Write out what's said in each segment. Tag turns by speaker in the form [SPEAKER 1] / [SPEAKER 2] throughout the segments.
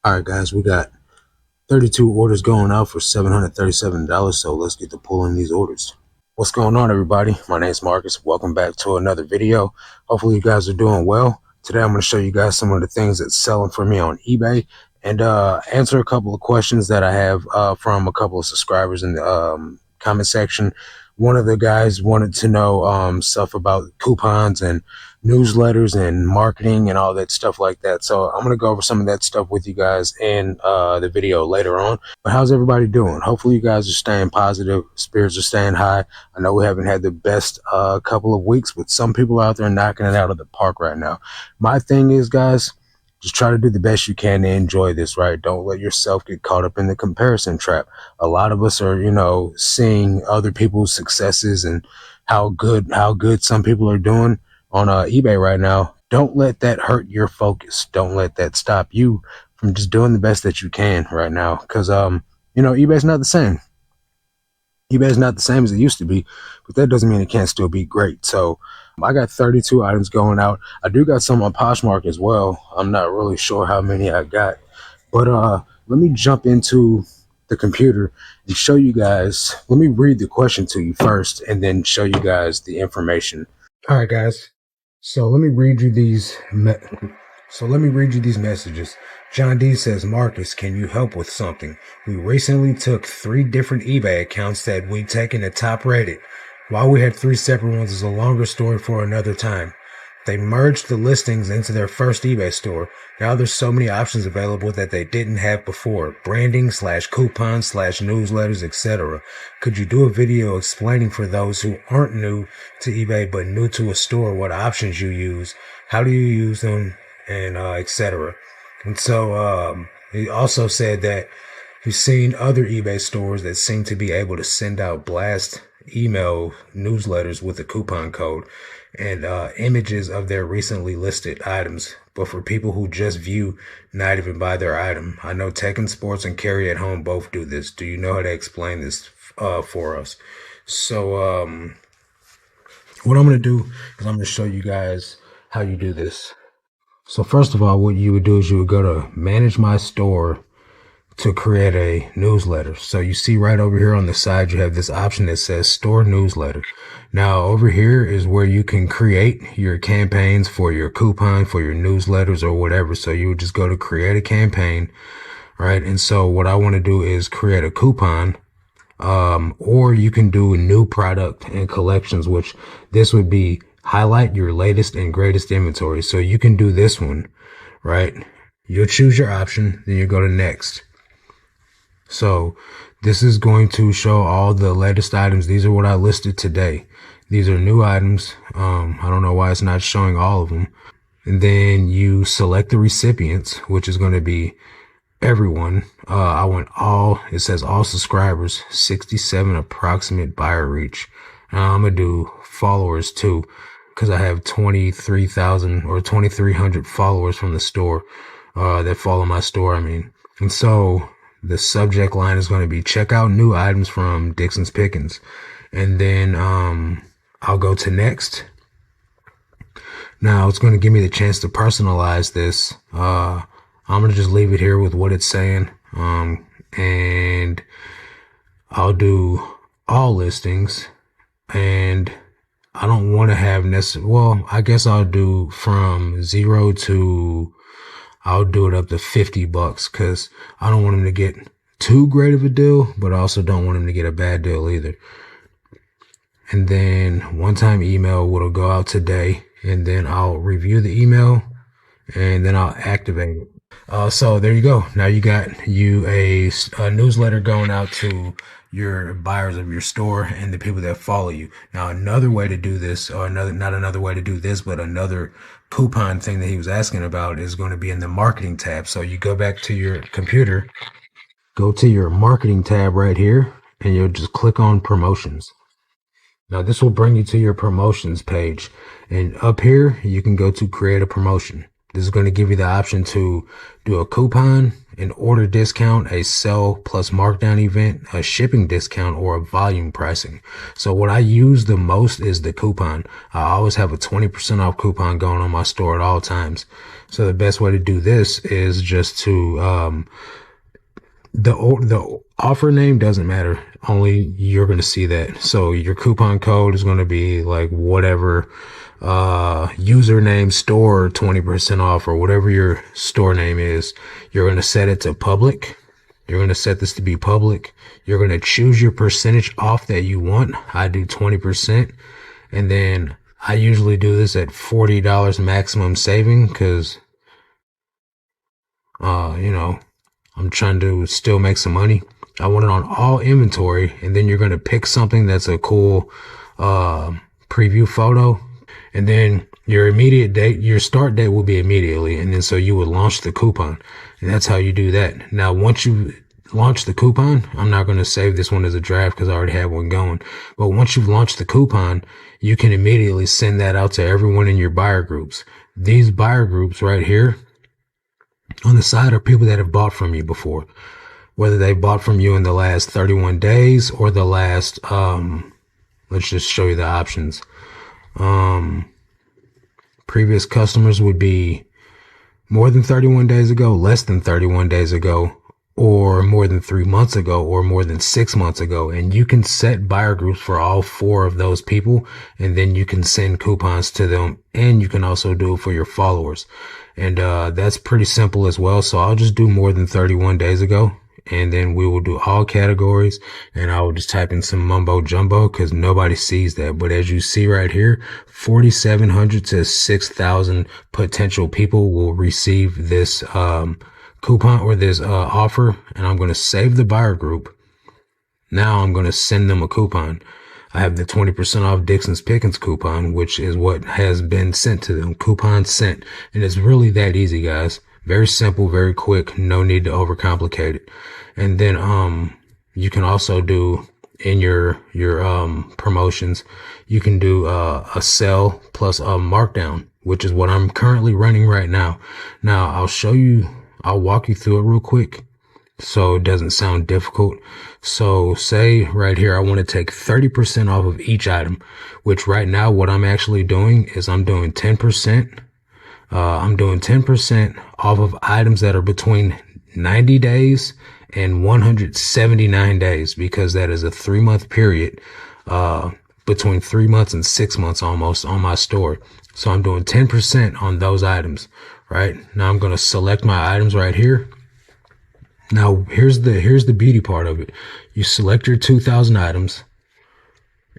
[SPEAKER 1] All right, guys, we got 32 orders going out for $737. So let's get to pulling these orders. What's going on, everybody? My name is Marcus. Welcome back to another video. Hopefully you guys are doing well. Today I'm going to show you guys some of the things that's selling for me on eBay and answer a couple of questions that I have from a couple of subscribers in the comment section. One of the guys wanted to know stuff about coupons and newsletters and marketing and all that stuff like that. So I'm going to go over some of that stuff with you guys in the video later on. But how's everybody doing? Hopefully you guys are staying positive. Spirits are staying high. I know we haven't had the best couple of weeks, but some people out there knocking it out of the park right now. My thing is, guys, just try to do the best you can to enjoy this, right? Don't let yourself get caught up in the comparison trap. A lot of us are, seeing other people's successes and how good some people are doing on eBay right now. Don't let that hurt your focus. Don't let that stop you from just doing the best that you can right now. Because, eBay's not the same. eBay's not the same as it used to be, but that doesn't mean it can't still be great. So I got 32 items going out. I do got some on Poshmark as well. I'm not really sure how many I got, but let me jump into the computer and show you guys. Let me read the question to you first and then show you guys the information. All right, guys. So let me read you these messages. John D says, Marcus, can you help with something? We recently took 3 different eBay accounts that we taken the top rated. Why we had 3 separate ones is a longer story for another time. They merged the listings into their first eBay store. Now there's so many options available that they didn't have before. Branding / coupons / newsletters, etc. Could you do a video explaining for those who aren't new to eBay but new to a store what options you use, how do you use them, and etc. And so he also said that he's seen other eBay stores that seem to be able to send out blast email newsletters with a coupon code and images of their recently listed items, but for people who just view, not even buy their item. I know Tech and Sports and Carry at Home both do this. Do you know how to explain this for us? So what I'm going to do is I'm going to show you guys how you do this. So first of all, what you would do is you would go to Manage My Store to create a newsletter. So you see right over here on the side, you have this option that says Store Newsletter. Now over here is where you can create your campaigns for your coupon, for your newsletters or whatever. So you would just go to create a campaign, right? And so what I want to do is create a coupon, or you can do a new product and collections, which this would be highlight your latest and greatest inventory. So you can do this one, right? You'll choose your option, then you go to next. So this is going to show all the latest items. These are what I listed today. These are new items. I don't know why it's not showing all of them. And then you select the recipients, which is going to be everyone. I want it says all subscribers, 67 approximate buyer reach. I'm going to do followers too, because I have 23,000 or 2,300 followers from the store that follow my store. And so the subject line is going to be check out new items from Dixon's Pickens. And then I'll go to next. Now it's going to give me the chance to personalize this. I'm going to just leave it here with what it's saying. And I'll do all listings. And I don't want to have well, I guess I'll do from 0 to, I'll do it up to $50 because I don't want him to get too great of a deal, but I also don't want him to get a bad deal either. And then one-time email will go out today, and then I'll review the email and then I'll activate it. So there you go. Now you got a newsletter going out to your buyers of your store and the people that follow you. Now another way to do this, or not another way to do this, but another coupon thing that he was asking about is going to be in the marketing tab. So you go back to your computer, go to your marketing tab right here, and you'll just click on promotions. Now this will bring you to your promotions page, and up here you can go to create a promotion. This is going to give you the option to do a coupon, an order discount, a sell plus markdown event, a shipping discount, or a volume pricing. So what I use the most is the coupon. I always have a 20% off coupon going on my store at all times. So the best way to do this is just to, the offer name doesn't matter. Only you're going to see that. So your coupon code is going to be like whatever, username store 20% off or whatever your store name is. You're going to set it to public. You're going to set this to be public. You're going to choose your percentage off that you want. I do 20%. And then I usually do this at $40 maximum saving because, I'm trying to still make some money. I want it on all inventory. And then you're going to pick something that's a cool, preview photo. And then your immediate date, your start date will be immediately. And then so you would launch the coupon. And that's how you do that. Now, once you launch the coupon, I'm not going to save this one as a draft because I already have one going. But once you've launched the coupon, you can immediately send that out to everyone in your buyer groups. These buyer groups right here on the side are people that have bought from you before, whether they bought from you in the last 31 days or the last, let's just show you the options. Previous customers would be more than 31 days ago, less than 31 days ago, or more than 3 months ago, or more than 6 months ago. And you can set buyer groups for all 4 of those people. And then you can send coupons to them, and you can also do it for your followers. And, that's pretty simple as well. So I'll just do more than 31 days ago. And then we will do all categories, and I will just type in some mumbo jumbo because nobody sees that. But as you see right here, 4,700 to 6,000 potential people will receive this, coupon or this, offer. And I'm going to save the buyer group. Now I'm going to send them a coupon. I have the 20% off Dixon's Pickens coupon, which is what has been sent to them. Coupon sent. And it's really that easy, guys. Very simple, very quick. No need to overcomplicate it. And then, you can also do in your promotions, you can do, a sell plus a markdown, which is what I'm currently running right now. Now I'll walk you through it real quick so it doesn't sound difficult. So say right here, I want to take 30% off of each item, which right now what I'm actually doing is I'm doing 10%. I'm doing 10% off of items that are between 90 days and 179 days, because that is a 3-month period, between 3 months and 6 months almost on my store. So I'm doing 10% on those items, right? Now I'm going to select my items right here. Now here's the beauty part of it. You select your 2,000 items.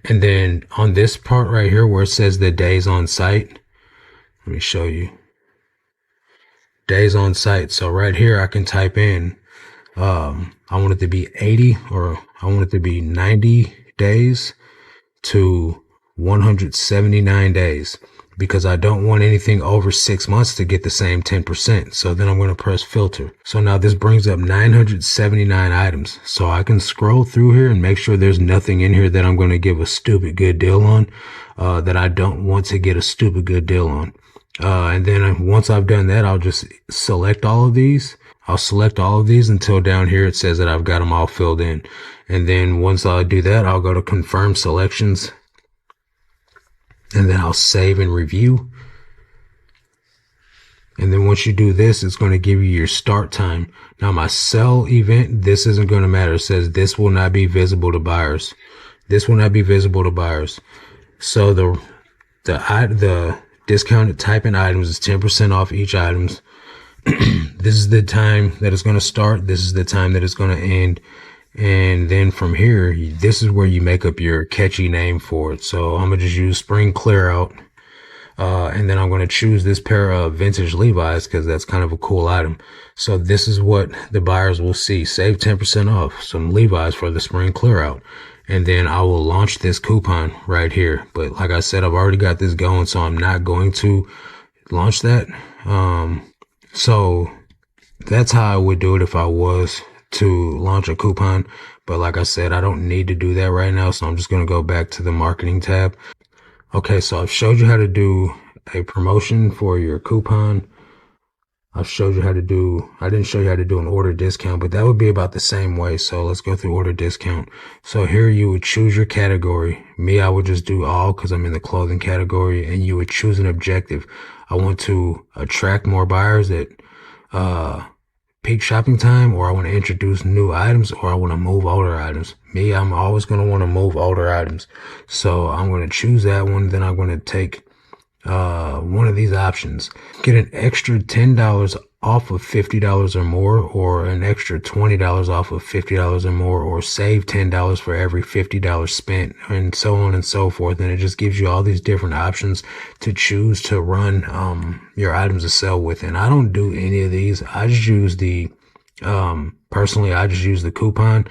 [SPEAKER 1] And then on this part right here where it says the days on site, let me show you. Days on site. So right here, I can type in, I want it to be 80 or I want it to be 90 days to 179 days because I don't want anything over 6 months to get the same 10%. So then I'm going to press filter. So now this brings up 979 items. So I can scroll through here and make sure there's nothing in here that I'm going to give a stupid good deal on, that I don't want to get a stupid good deal on. And then once I've done that, I'll just select all of these. I'll select all of these until down here it says that I've got them all filled in. And then once I do that, I'll go to confirm selections. And then I'll save and review. And then once you do this, it's going to give you your start time. Now my sell event, this isn't going to matter. It says this will not be visible to buyers. This will not be visible to buyers. So the discounted type in items is 10% off each items. This is the time that it's going to start. This is the time that it's going to end. And then from here, this is where you make up your catchy name for it. So I'm going to just use spring clear out. And then I'm going to choose this pair of vintage Levi's because that's kind of a cool item. So this is what the buyers will see. Save 10% off some Levi's for the spring clear out. And then I will launch this coupon right here. But like I said, I've already got this going, so I'm not going to launch that. So that's how I would do it if I was to launch a coupon. But like I said, I don't need to do that right now. So I'm just going to go back to the marketing tab. Okay, so I've showed you how to do a promotion for your coupon. I didn't show you how to do an order discount, but that would be about the same way. So let's go through order discount. So here you would choose your category. Me, I would just do all because I'm in the clothing category, and you would choose an objective. I want to attract more buyers at peak shopping time, or I want to introduce new items, or I want to move older items. Me, I'm always going to want to move older items. So I'm going to choose that one. Then I'm going to take one of these options. Get an extra $10 off of $50 or more, or an extra $20 off of $50 or more, or save $10 for every $50 spent, and so on and so forth. And it just gives you all these different options to choose to run your items to sell with. And I don't do any of these. I just use the personally, I just use the coupon,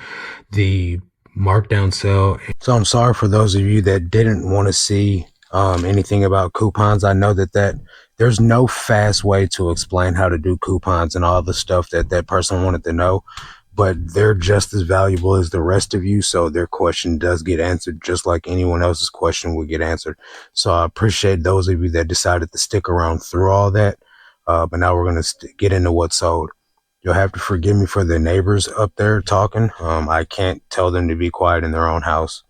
[SPEAKER 1] the markdown sale. So I'm sorry for those of you that didn't want to see anything about coupons. I know that there's no fast way to explain how to do coupons and all the stuff that person wanted to know, but they're just as valuable as the rest of you. So their question does get answered just like anyone else's question would get answered. So I appreciate those of you that decided to stick around through all that. But now we're going to get into what's sold. You'll have to forgive me for the neighbors up there talking. I can't tell them to be quiet in their own house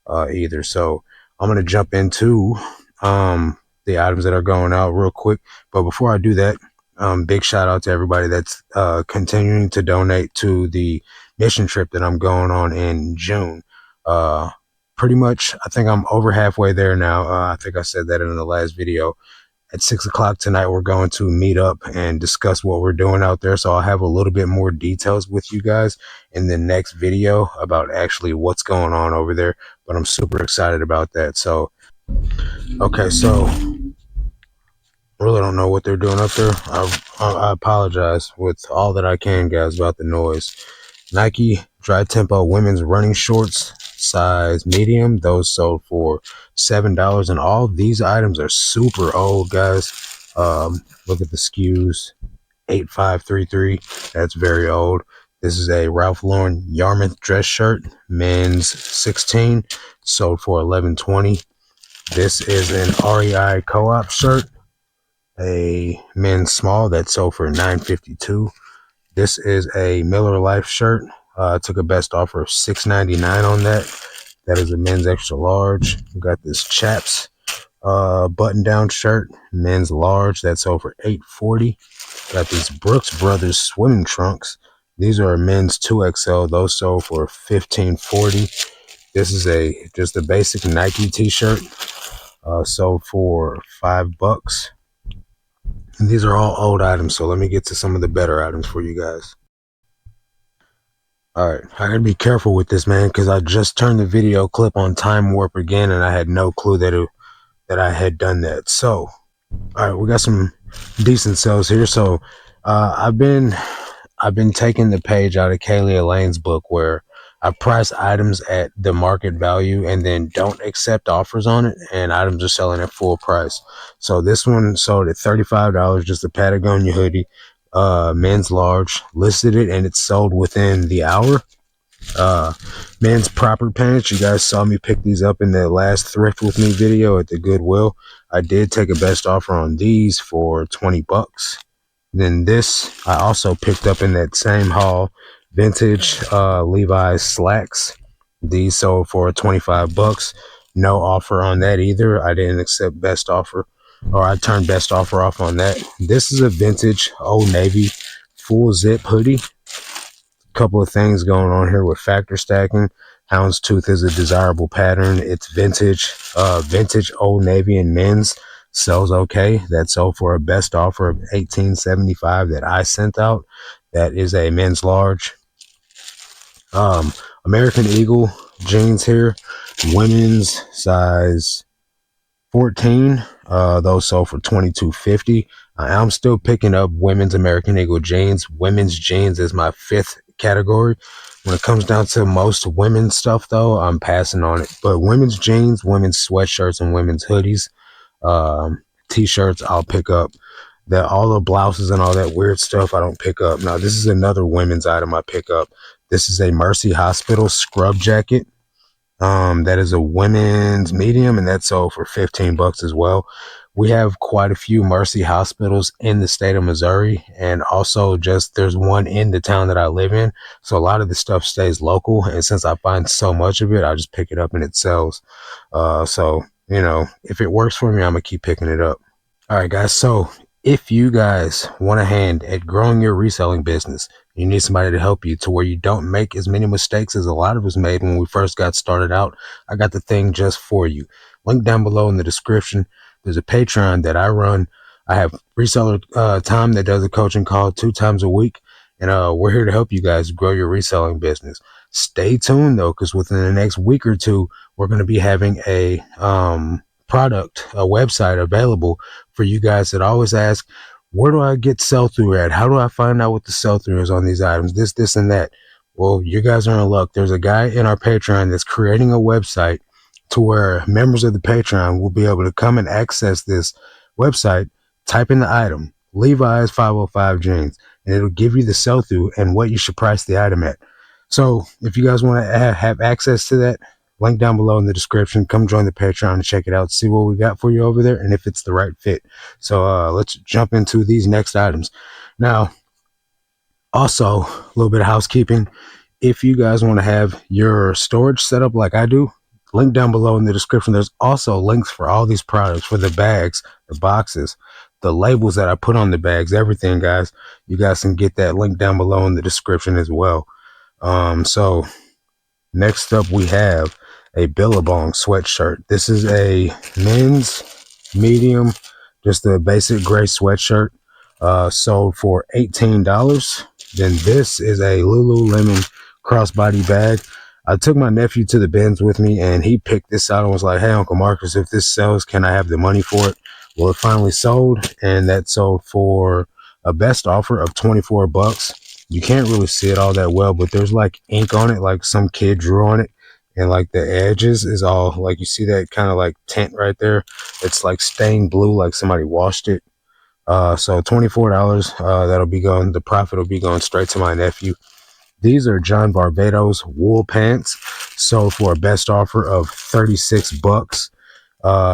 [SPEAKER 1] either. So I'm going to jump into the items that are going out real quick. But before I do that, big shout out to everybody that's continuing to donate to the mission trip that I'm going on in June. Pretty much, I think I'm over halfway there now. I think I said that in the last video. At 6 o'clock tonight, we're going to meet up and discuss what we're doing out there. So I'll have a little bit more details with you guys in the next video about actually what's going on over there. But I'm super excited about that. So, okay, so really don't know what they're doing up there. I apologize with all that I can, guys, about the noise. Nike Dry Tempo women's running shorts, size medium. Those sold for $7, and all these items are super old, guys. Look at the SKUs. 8533. That's very old. This is a Ralph Lauren Yarmouth dress shirt, men's 16, sold for $11.20. This is an REI co-op shirt, a men's small, that sold for $9.52. This is a Miller Lite shirt. Took a best offer of $6.99 on that. That is a men's extra large. We got this Chaps button down shirt, men's large, that's over $8.40. Got these Brooks Brothers swimming trunks. These are men's 2XL. Those sold for $15.40. This is just a basic Nike t-shirt, sold for $5. And these are all old items, so let me get to some of the better items for you guys. All right, I gotta be careful with this, man, because I just turned the video clip on time warp again, and I had no clue that I had done that. So, all right, we got some decent sales here. So, I've been taking the page out of Kaylee Elaine's book where I price items at the market value and then don't accept offers on it, and items are selling at full price. So this one sold at $35, just a Patagonia hoodie, men's large, listed it, and it sold within the hour. Men's proper pants, you guys saw me pick these up in the last Thrift With Me video at the Goodwill. I did take a best offer on these for $20. Then this I also picked up in that same haul, vintage Levi's slacks. These sold for $25. No offer on that either. I didn't accept best offer, or I turned best offer off on that. This is a vintage Old Navy full zip hoodie. Couple of things going on here with factor stacking. Houndstooth is a desirable pattern. It's vintage Old Navy and men's. Sells okay. That sold for a best offer of $18.75 that I sent out. That is a men's large. American Eagle jeans here, women's size 14. Those sold for $22.50. I'm still picking up women's American Eagle jeans. Women's jeans is my 5th category. When it comes down to most women's stuff, though, I'm passing on it. But women's jeans, women's sweatshirts, and women's hoodies, t-shirts, I'll pick up. All the blouses and all that weird stuff I don't pick up. Now this is another women's item I pick up. This is a Mercy Hospital scrub jacket. That is a women's medium, and that sold for $15 as well. we have quite a few Mercy hospitals in the state of Missouri, and also just there's one in the town that I live in. So a lot of the stuff stays local, and since I find so much of it, I just pick it up and it sells. So you know, if it works for me, I'm gonna keep picking it up. All right, guys. So if you guys want a hand at growing your reselling business, you need somebody to help you to where you don't make as many mistakes as a lot of us made when we first got started out. I got the thing just for you. Link down below in the description. There's a Patreon that I run. I have reseller Tom that does a coaching call 2 times a week. And we're here to help you guys grow your reselling business. Stay tuned though, because within the next week or two, we're going to be having a a website available for you guys that always ask, where do I get sell-through at? How do I find out what the sell-through is on these items? This, and that. Well, you guys are in luck. There's a guy in our Patreon that's creating a website to where members of the Patreon will be able to come and access this website, type in the item, Levi's 505 jeans, and it'll give you the sell-through and what you should price the item at. So if you guys want to have access to that, link down below in the description. Come join the Patreon and check it out. See what we got for you over there and if it's the right fit. So let's jump into these next items. Now, also, a little bit of housekeeping. If you guys want to have your storage set up like I do, link down below in the description. There's also links for all these products, for the bags, the boxes, the labels that I put on the bags, everything, guys. You guys can get that link down below in the description as well. So next up we have a Billabong sweatshirt. This is a men's medium, just a basic gray sweatshirt, sold for $18. Then this is a Lululemon crossbody bag. I took my nephew to the bins with me and he picked this out and was like, hey, Uncle Marcus, if this sells, can I have the money for it? Well, it finally sold, and that sold for a best offer of $24. You can't really see it all that well, but there's like ink on it, like some kid drew on it, and like the edges is all like, you see that kind of like tint right there, it's like stained blue, like somebody washed it. So $24, that'll be going, the profit will be going straight to my nephew. These are John Barbados wool pants, sold for a best offer of $36.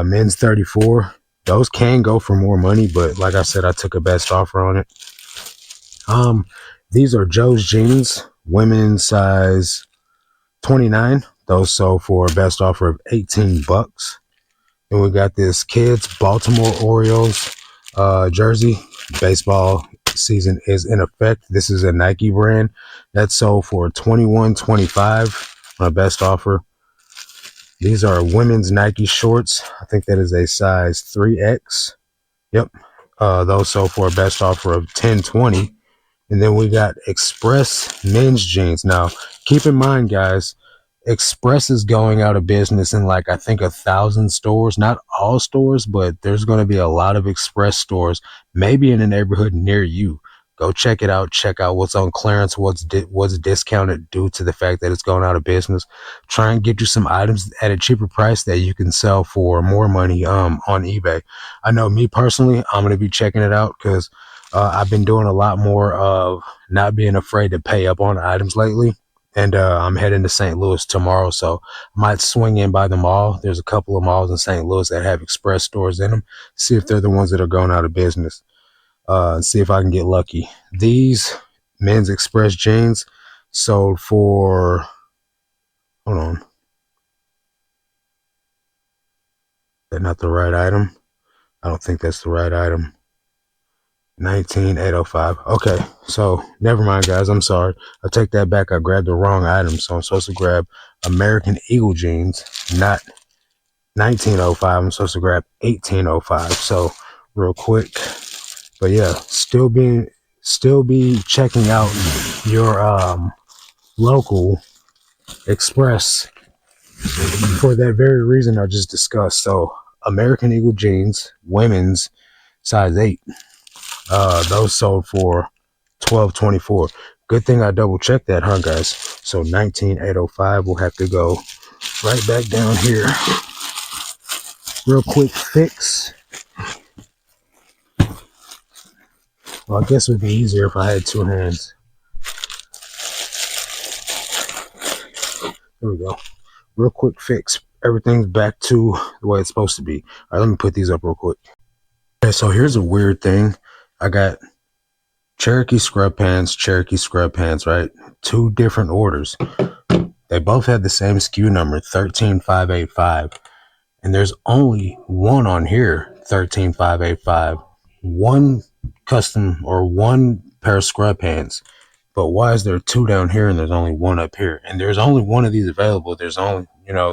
[SPEAKER 1] Men's 34. Those can go for more money, but like I said, I took a best offer on it. These are Joe's jeans, women's size 29. Those sold for a best offer of $18. And we got this kids Baltimore Orioles jersey. Baseball season is in effect. This is a Nike brand that sold for $21.25 on a best offer. These are women's Nike shorts. I think that is a size 3X. Yep. Those sold for a best offer of $10.20. And then we got Express men's jeans. Now, keep in mind, guys, Express is going out of business in like, I think 1,000 stores. Not all stores, but there's going to be a lot of Express stores, maybe in a neighborhood near you. Go check it out. Check out what's on clearance, what's discounted due to the fact that it's going out of business. Try and get you some items at a cheaper price that you can sell for more money on eBay. I know me personally, I'm going to be checking it out because I've been doing a lot more of not being afraid to pay up on items lately. And I'm heading to St. Louis tomorrow, so I might swing in by the mall. There's a couple of malls in St. Louis that have Express stores in them. See if they're the ones that are going out of business. And see if I can get lucky. These men's Express jeans sold for, hold on. Is that not the right item? I don't think that's the right item. 19,805. Okay, so never mind, guys. I'm sorry. I take that back. I grabbed the wrong item. So I'm supposed to grab American Eagle jeans, not 1905. I'm supposed to grab 1805. So real quick. But yeah, still be checking out your local Express for that very reason I just discussed. So American Eagle jeans, women's size 8. Those sold for $12.24. Good thing I double checked that, huh, guys? So 19,805. We'll have to go right back down here. Real quick fix. Well, I guess it would be easier if I had 2 hands. There we go. Real quick fix. Everything's back to the way it's supposed to be. All right, let me put these up real quick. Okay, so here's a weird thing. I got Cherokee scrub pants, right? Two different orders. They both had the same SKU number, 13585. And there's only one on here, 13585. One custom or one pair of scrub pants. But why is there two down here and there's only one up here? And there's only one of these available. There's only,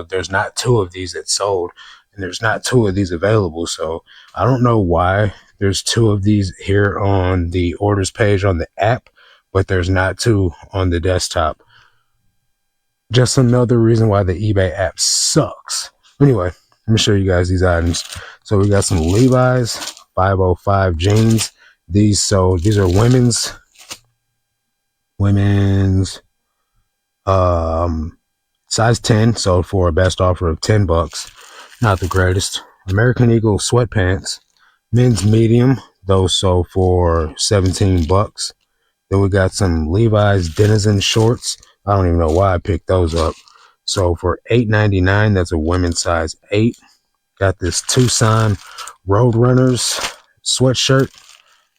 [SPEAKER 1] there's not two of these that sold, and there's not two of these available. So I don't know why there's two of these here on the orders page on the app, but there's not two on the desktop. Just another reason why the eBay app sucks. Anyway, let me show you guys these items. So we got some Levi's 505 jeans. These are women's size 10, sold for a best offer of $10. Not the greatest. American Eagle sweatpants, men's medium, those sold for $17. Then we got some Levi's Denizen shorts. I don't even know why I picked those up. So for $8.99, that's a women's size 8. Got this Tucson Roadrunners sweatshirt.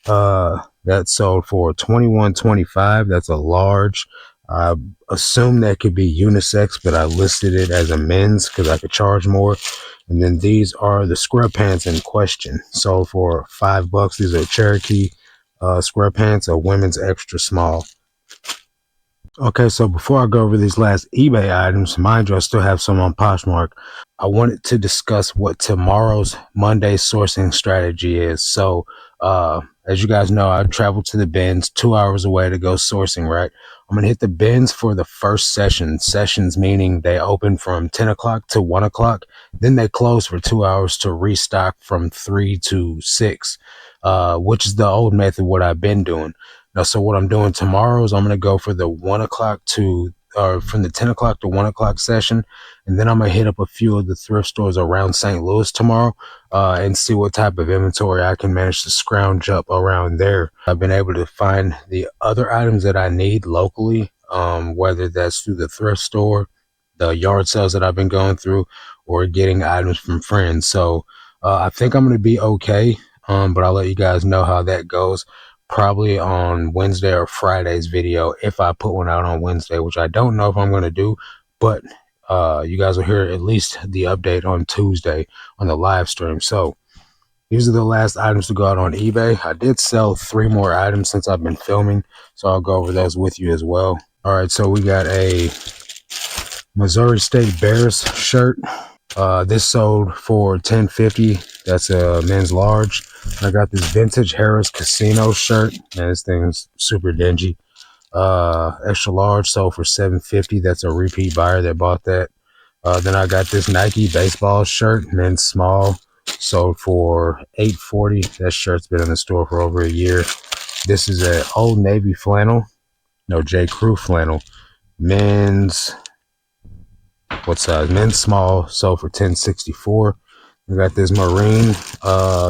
[SPEAKER 1] That sold for $21.25. That's a large. I assume that could be unisex, but I listed it as a men's because I could charge more. And then these are the scrub pants in question. Sold for $5. These are Cherokee scrub pants, a women's extra small. Okay, so before I go over these last eBay items, mind you, I still have some on Poshmark. I wanted to discuss what tomorrow's Monday sourcing strategy is. So, as you guys know, I traveled to the bins 2 hours away to go sourcing, right? I'm going to hit the bins for the first sessions, meaning they open from 10 o'clock to 1 o'clock. Then they close for 2 hours to restock from 3 to 6, which is the old method, what I've been doing. Now, so what I'm doing tomorrow is I'm going to go for the 1 o'clock from the 10 o'clock to 1 o'clock session. And then I'm going to hit up a few of the thrift stores around St. Louis tomorrow and see what type of inventory I can manage to scrounge up around there. I've been able to find the other items that I need locally, whether that's through the thrift store, the yard sales that I've been going through, or getting items from friends. So I think I'm going to be okay, but I'll let you guys know how that goes. Probably on Wednesday or Friday's video, if I put one out on Wednesday, which I don't know if I'm going to do, but you guys will hear at least the update on Tuesday on the live stream. So these are the last items to go out on eBay. I did sell 3 more items since I've been filming, so I'll go over those with you as well. All right, so we got a Missouri State Bears shirt. This sold for $10.50. That's a men's large. I got this vintage Harris Casino shirt. Man, this thing's super dingy. Extra large, sold for $7.50. That's a repeat buyer that bought that. Then I got this Nike baseball shirt, men's small, sold for $8.40. That shirt's been in the store for over a year. This is an Old Navy flannel. No, J. Crew flannel. Men's small, sold for $10.64. We got this marine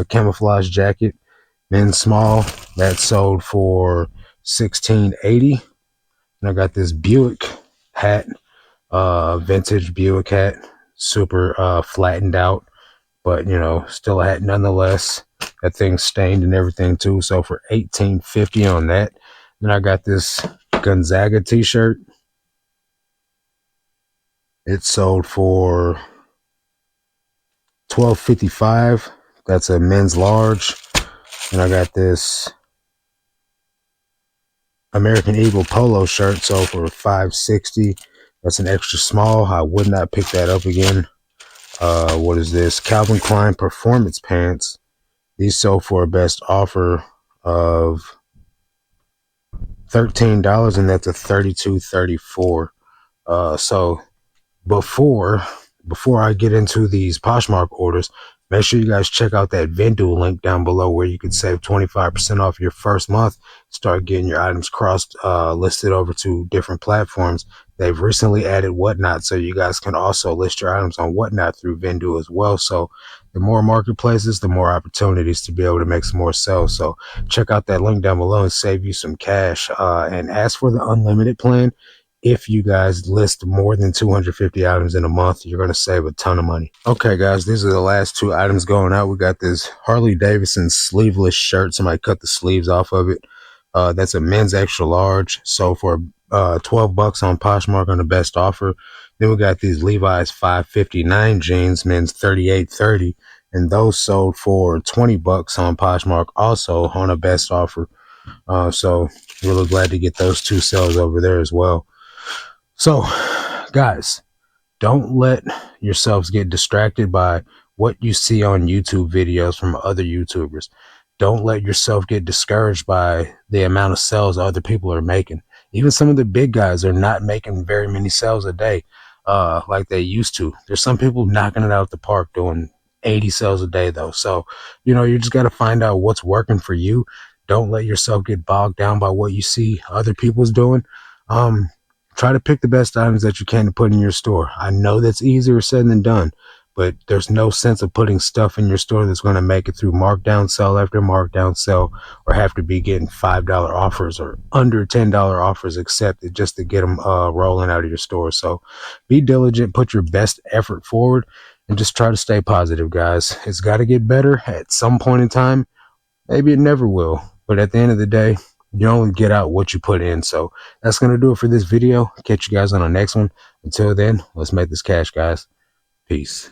[SPEAKER 1] camouflage jacket, men's small, that sold for $16.80. And I got this Buick hat, vintage Buick hat, super flattened out, but still a hat nonetheless. That thing's stained and everything too, so for $18.50 on that. Then I got this Gonzaga t-shirt. It sold for $12.55. That's a men's large. And I got this American Eagle polo shirt, sold for $5.60. That's an extra small. I would not pick that up again. What is this? Calvin Klein performance pants. These sold for a best offer of $13, and that's a $32.34. So before I get into these Poshmark orders, make sure you guys check out that Vendoo link down below where you can save 25% off your first month. Start getting your items listed over to different platforms. They've recently added Whatnot, so you guys can also list your items on Whatnot through Vendoo as well. So the more marketplaces, the more opportunities to be able to make some more sales. So check out that link down below and save you some cash. And as for the unlimited plan, if you guys list more than 250 items in a month, you're going to save a ton of money. Okay, guys, these are the last 2 items going out. We got this Harley Davidson sleeveless shirt. Somebody cut the sleeves off of it. That's a men's extra large. So for $12 on Poshmark on the best offer. Then we got these Levi's 559 jeans, men's 38.30, and those sold for $20 on Poshmark, also on a best offer. So really glad to get those 2 sales over there as well. So, guys, don't let yourselves get distracted by what you see on YouTube videos from other YouTubers. Don't let yourself get discouraged by the amount of sales other people are making. Even some of the big guys are not making very many sales a day like they used to. There's some people knocking it out the park doing 80 sales a day, though. So, you just got to find out what's working for you. Don't let yourself get bogged down by what you see other people's doing. Try to pick the best items that you can to put in your store. I know that's easier said than done, but there's no sense of putting stuff in your store that's going to make it through markdown sale after markdown sale, or have to be getting $5 offers or under $10 offers accepted just to get them rolling out of your store. So be diligent, put your best effort forward, and just try to stay positive, guys. It's got to get better at some point in time. Maybe it never will, but at the end of the day, you only get out what you put in. So that's going to do it for this video. Catch you guys on the next one. Until then, let's make this cash, guys. Peace.